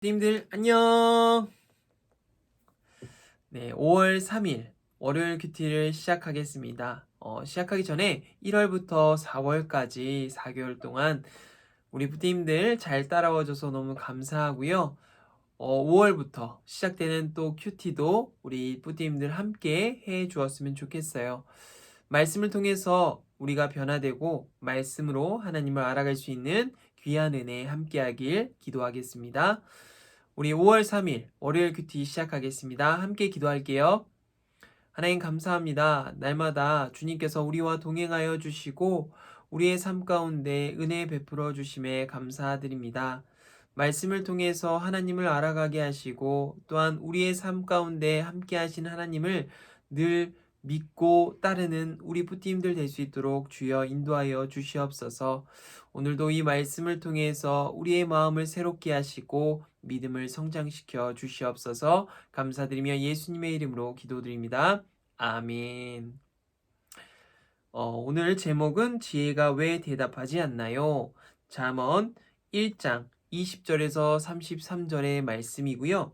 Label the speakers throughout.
Speaker 1: 띠님들 안녕. 네, 5월 3일 월요일 큐티를 시작하겠습니다. 시작하기 전에 1월부터 4월까지 4개월 동안 우리 부띠님들 잘 따라와줘서 너무 감사하고요. 5월부터 시작되는 또 큐티도 우리 부띠님들 함께 해 주었으면 좋겠어요. 말씀을 통해서 우리가 변화되고 말씀으로 하나님을 알아갈 수 있는 귀한 은혜 함께하길 기도하겠습니다. 우리 5월 3일 월요일 큐티 시작하겠습니다. 함께 기도할게요. 하나님 감사합니다. 날마다 주님께서 우리와 동행하여 주시고 우리의 삶 가운데 은혜 베풀어 주심에 감사드립니다. 말씀을 통해서 하나님을 알아가게 하시고 또한 우리의 삶 가운데 함께 하신 하나님을 늘 믿고 따르는 우리 부팀들 될 수 있도록 주여 인도하여 주시옵소서. 오늘도 이 말씀을 통해서 우리의 마음을 새롭게 하시고 믿음을 성장시켜 주시옵소서. 감사드리며 예수님의 이름으로 기도드립니다. 아멘. 오늘 제목은 지혜가 왜 대답하지 않나요? 잠언 1장 20절에서 33절의 말씀이고요.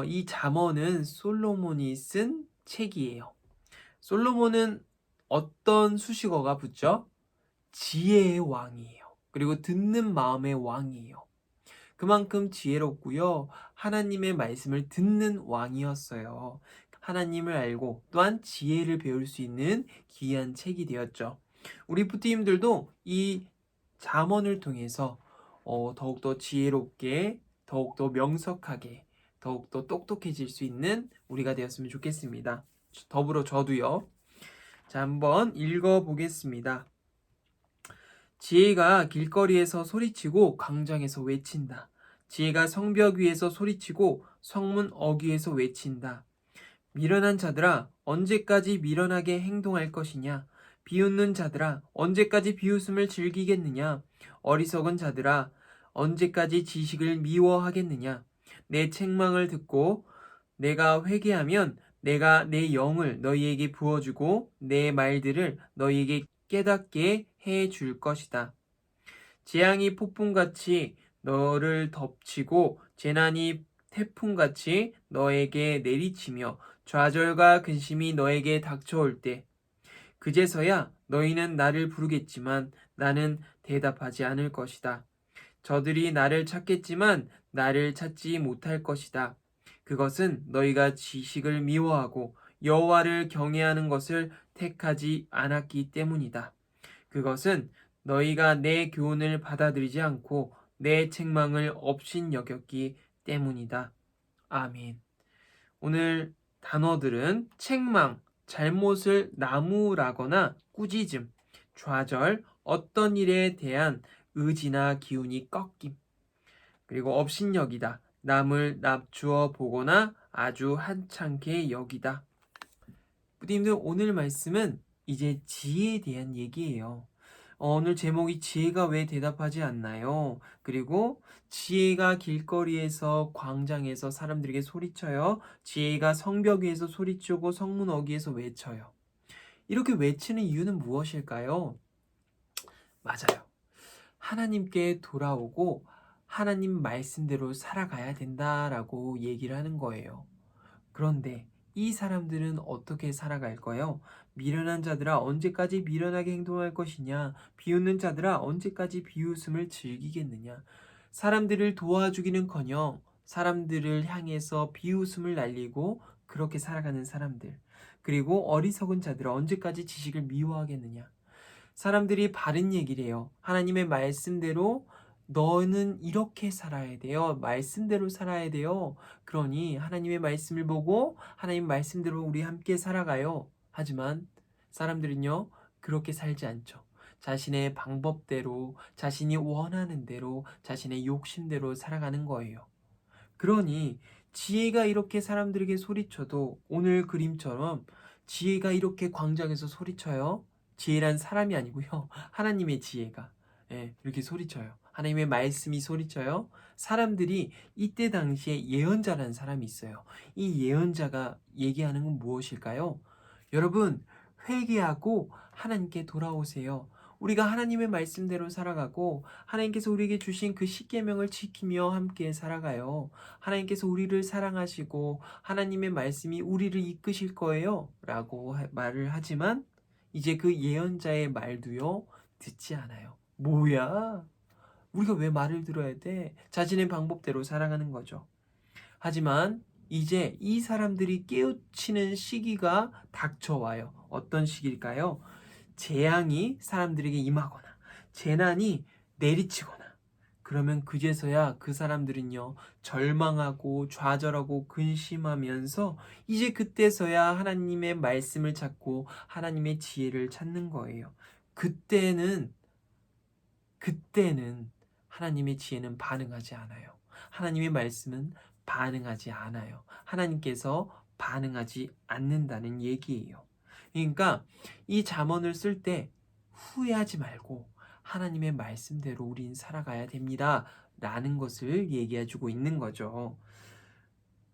Speaker 1: 이 잠언은 솔로몬이 쓴 책이에요. 솔로몬은 어떤 수식어가 붙죠? 지혜의 왕이에요. 그리고 듣는 마음의 왕이에요. 그만큼 지혜롭고요. 하나님의 말씀을 듣는 왕이었어요. 하나님을 알고 또한 지혜를 배울 수 있는 귀한 책이 되었죠. 우리 부트님들도 이 잠언을 통해서 더욱더 지혜롭게, 더욱더 명석하게, 더욱더 똑똑해질 수 있는 우리가 되었으면 좋겠습니다. 더불어 저도요. 자, 한번 읽어보겠습니다. 지혜가 길거리에서 소리치고 광장에서 외친다. 지혜가 성벽 위에서 소리치고 성문 어귀에서 외친다. 미련한 자들아, 언제까지 미련하게 행동할 것이냐? 비웃는 자들아, 언제까지 비웃음을 즐기겠느냐? 어리석은 자들아, 언제까지 지식을 미워하겠느냐? 내 책망을 듣고 내가 회개하면 내가 내 영을 너희에게 부어주고 내 말들을 너희에게 깨닫게 해 줄 것이다. 재앙이 폭풍같이 너를 덮치고 재난이 태풍같이 너에게 내리치며 좌절과 근심이 너에게 닥쳐올 때 그제서야 너희는 나를 부르겠지만 나는 대답하지 않을 것이다. 저들이 나를 찾겠지만 나를 찾지 못할 것이다. 그것은 너희가 지식을 미워하고 여호와를 경외하는 것을 택하지 않았기 때문이다. 그것은 너희가 내 교훈을 받아들이지 않고 내 책망을 업신여겼기 때문이다. 아멘. 오늘 단어들은 책망, 잘못을 나무라거나 꾸짖음, 좌절, 어떤 일에 대한 의지나 기운이 꺾임, 그리고 업신여기다, 남을 납주어 보거나 아주 한창게 여기다. 부디님들 오늘 말씀은 이제 지혜에 대한 얘기예요. 오늘 제목이 지혜가 왜 대답하지 않나요? 그리고 지혜가 길거리에서 광장에서 사람들에게 소리쳐요. 지혜가 성벽 위에서 소리치고 성문 어귀에서 외쳐요. 이렇게 외치는 이유는 무엇일까요? 맞아요. 하나님께 돌아오고 하나님 말씀대로 살아가야 된다라고 얘기를 하는 거예요. 그런데 이 사람들은 어떻게 살아갈까요? 미련한 자들아 언제까지 미련하게 행동할 것이냐? 비웃는 자들아 언제까지 비웃음을 즐기겠느냐? 사람들을 도와주기는커녕 사람들을 향해서 비웃음을 날리고 그렇게 살아가는 사람들. 그리고 어리석은 자들아 언제까지 지식을 미워하겠느냐? 사람들이 바른 얘기를 해요. 하나님의 말씀대로 너는 이렇게 살아야 돼요. 말씀대로 살아야 돼요. 그러니 하나님의 말씀을 보고 하나님 말씀대로 우리 함께 살아가요. 하지만 사람들은요, 그렇게 살지 않죠. 자신의 방법대로, 자신이 원하는 대로, 자신의 욕심대로 살아가는 거예요. 그러니 지혜가 이렇게 사람들에게 소리쳐도 오늘 그림처럼 지혜가 이렇게 광장에서 소리쳐요. 지혜란 사람이 아니고요. 하나님의 지혜가 이렇게 소리쳐요. 하나님의 말씀이 소리쳐요. 사람들이 이때 당시에 예언자라는 사람이 있어요. 이 예언자가 얘기하는 건 무엇일까요? 여러분 회개하고 하나님께 돌아오세요. 우리가 하나님의 말씀대로 살아가고 하나님께서 우리에게 주신 그 십계명을 지키며 함께 살아가요. 하나님께서 우리를 사랑하시고 하나님의 말씀이 우리를 이끄실 거예요 라고 말을 하지만 이제 그 예언자의 말도요 듣지 않아요. 뭐야? 우리가 왜 말을 들어야 돼? 자신의 방법대로 살아가는 거죠. 하지만 이제 이 사람들이 깨우치는 시기가 닥쳐와요. 어떤 시기일까요? 재앙이 사람들에게 임하거나 재난이 내리치거나 그러면 그제서야 그 사람들은요 절망하고 좌절하고 근심하면서 이제 그때서야 하나님의 말씀을 찾고 하나님의 지혜를 찾는 거예요. 그때는 하나님의 지혜는 반응하지 않아요. 하나님의 말씀은 반응하지 않아요. 하나님께서 반응하지 않는다는 얘기예요. 그러니까 이 잠언을 쓸 때 후회하지 말고 하나님의 말씀대로 우린 살아가야 됩니다. 라는 것을 얘기해 주고 있는 거죠.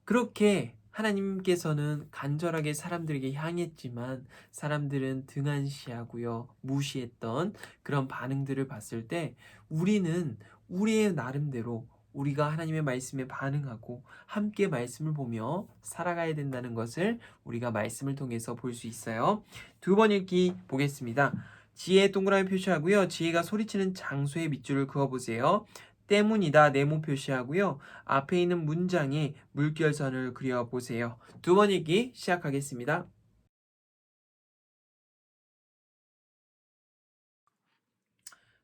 Speaker 1: 그렇게 하나님께서는 간절하게 사람들에게 향했지만 사람들은 등한시하고요, 무시했던 그런 반응들을 봤을 때 우리는 우리의 나름대로 우리가 하나님의 말씀에 반응하고 함께 말씀을 보며 살아가야 된다는 것을 우리가 말씀을 통해서 볼 수 있어요. 두 번 읽기 보겠습니다. 지혜 동그라미 표시하고요. 지혜가 소리치는 장소에 밑줄을 그어보세요. 때문이다 네모 표시하고요. 앞에 있는 문장에 물결선을 그려보세요. 두 번 읽기 시작하겠습니다.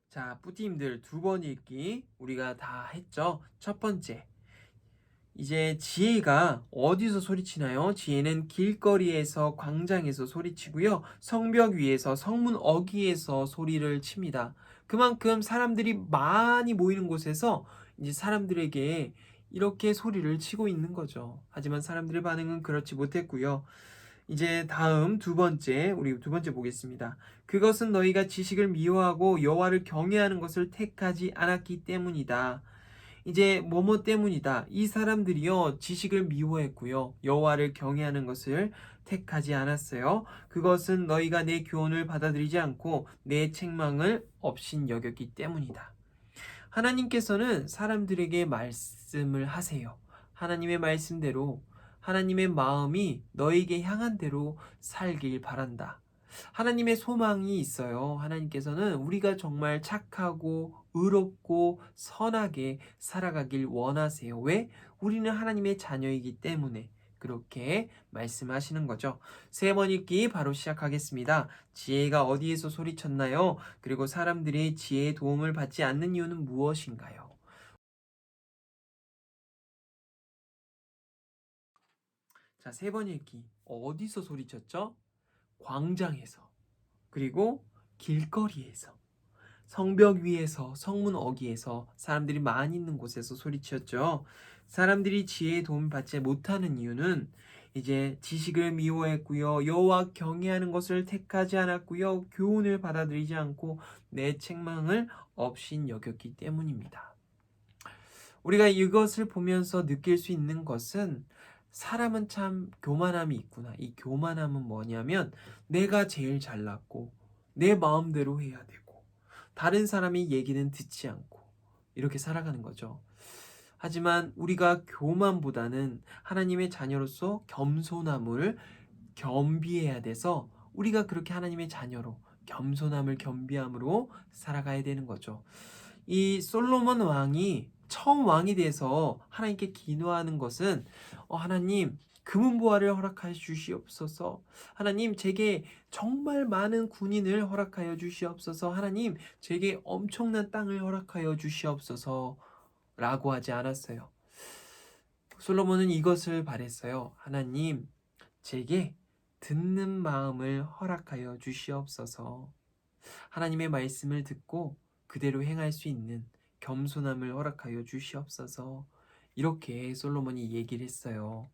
Speaker 1: 자, 뿌띠님들 두 번 읽기 우리가 다 했죠? 첫 번째, 이제 지혜가 어디서 소리치나요? 지혜는 길거리에서 광장에서 소리치고요. 성벽 위에서 성문 어귀에서 소리를 칩니다. 그만큼 사람들이 많이 모이는 곳에서 이제 사람들에게 이렇게 소리를 치고 있는 거죠. 하지만 사람들의 반응은 그렇지 못했고요. 이제 다음 두 번째, 우리 두 번째 보겠습니다. 그것은 너희가 지식을 미워하고 여호와를 경외하는 것을 택하지 않았기 때문이다. 이제 뭐뭐 때문이다. 이 사람들이요 지식을 미워했고요 여호와를 경외하는 것을 택하지 않았어요. 그것은 너희가 내 교훈을 받아들이지 않고 내 책망을 업신 여겼기 때문이다. 하나님께서는 사람들에게 말씀을 하세요. 하나님의 말씀대로 하나님의 마음이 너에게 향한 대로 살길 바란다. 하나님의 소망이 있어요. 하나님께서는 우리가 정말 착하고 의롭고 선하게 살아가길 원하세요. 왜? 우리는 하나님의 자녀이기 때문에 그렇게 말씀하시는 거죠. 세 번 읽기 바로 시작하겠습니다. 지혜가 어디에서 소리쳤나요? 그리고 사람들이 지혜의 도움을 받지 않는 이유는 무엇인가요? 자, 세 번 읽기. 어디서 소리쳤죠? 광장에서. 그리고 길거리에서. 성벽 위에서, 성문 어귀에서, 사람들이 많이 있는 곳에서 소리치었죠. 사람들이 지혜의 도움을 받지 못하는 이유는 이제 지식을 미워했고요. 여호와 경외하는 것을 택하지 않았고요. 교훈을 받아들이지 않고 내 책망을 업신 여겼기 때문입니다. 우리가 이것을 보면서 느낄 수 있는 것은 사람은 참 교만함이 있구나. 이 교만함은 뭐냐면 내가 제일 잘났고 내 마음대로 해야 되고 다른 사람이 얘기는 듣지 않고 이렇게 살아가는 거죠. 하지만 우리가 교만보다는 하나님의 자녀로서 겸손함을 겸비해야 돼서 우리가 그렇게 하나님의 자녀로 겸손함을 겸비함으로 살아가야 되는 거죠. 이 솔로몬 왕이 처음 왕이 돼서 하나님께 기도하는 것은 하나님 금은보화를 허락하여 주시옵소서. 하나님 제게 정말 많은 군인을 허락하여 주시옵소서. 하나님 제게 엄청난 땅을 허락하여 주시옵소서. 라고 하지 않았어요. 솔로몬은 이것을 바랬어요. 하나님 제게 듣는 마음을 허락하여 주시옵소서. 하나님의 말씀을 듣고 그대로 행할 수 있는 겸손함을 허락하여 주시옵소서. 이렇게 솔로몬이 얘기를 했어요.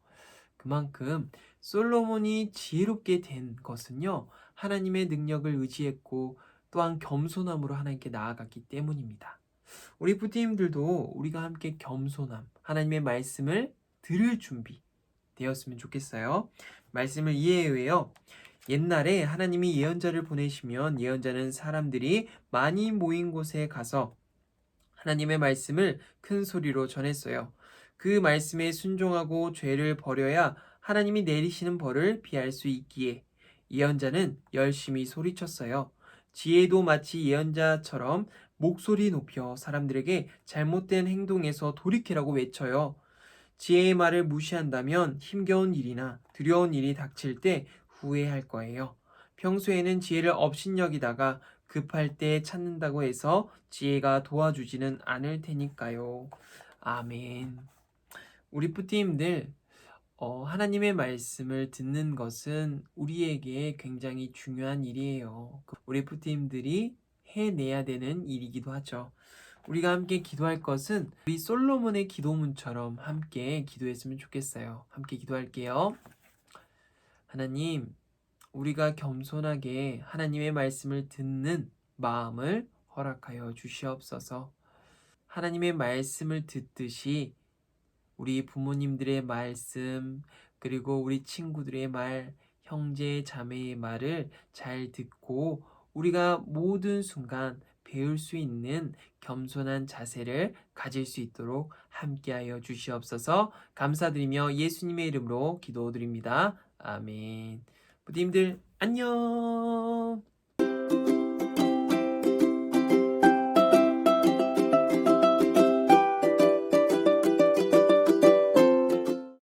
Speaker 1: 그만큼 솔로몬이 지혜롭게 된 것은요, 하나님의 능력을 의지했고 또한 겸손함으로 하나님께 나아갔기 때문입니다. 우리 부티님들도 우리가 함께 겸손함, 하나님의 말씀을 들을 준비 되었으면 좋겠어요. 말씀을 이해해요. 옛날에 하나님이 예언자를 보내시면 예언자는 사람들이 많이 모인 곳에 가서 하나님의 말씀을 큰 소리로 전했어요. 그 말씀에 순종하고 죄를 버려야 하나님이 내리시는 벌을 피할 수 있기에 예언자는 열심히 소리쳤어요. 지혜도 마치 예언자처럼 목소리 높여 사람들에게 잘못된 행동에서 돌이키라고 외쳐요. 지혜의 말을 무시한다면 힘겨운 일이나 두려운 일이 닥칠 때 후회할 거예요. 평소에는 지혜를 업신여기다가 급할 때 찾는다고 해서 지혜가 도와주지는 않을 테니까요. 아멘. 우리 뿌띠님들, 하나님의 말씀을 듣는 것은 우리에게 굉장히 중요한 일이에요. 우리 뿌띠님들이 해내야 되는 일이기도 하죠. 우리가 함께 기도할 것은 우리 솔로몬의 기도문처럼 함께 기도했으면 좋겠어요. 함께 기도할게요. 하나님, 우리가 겸손하게 하나님의 말씀을 듣는 마음을 허락하여 주시옵소서. 하나님의 말씀을 듣듯이 우리 부모님들의 말씀, 그리고 우리 친구들의 말, 형제, 자매의 말을 잘 듣고 우리가 모든 순간 배울 수 있는 겸손한 자세를 가질 수 있도록 함께하여 주시옵소서. 감사드리며 예수님의 이름으로 기도드립니다. 아멘. 부디님들 안녕.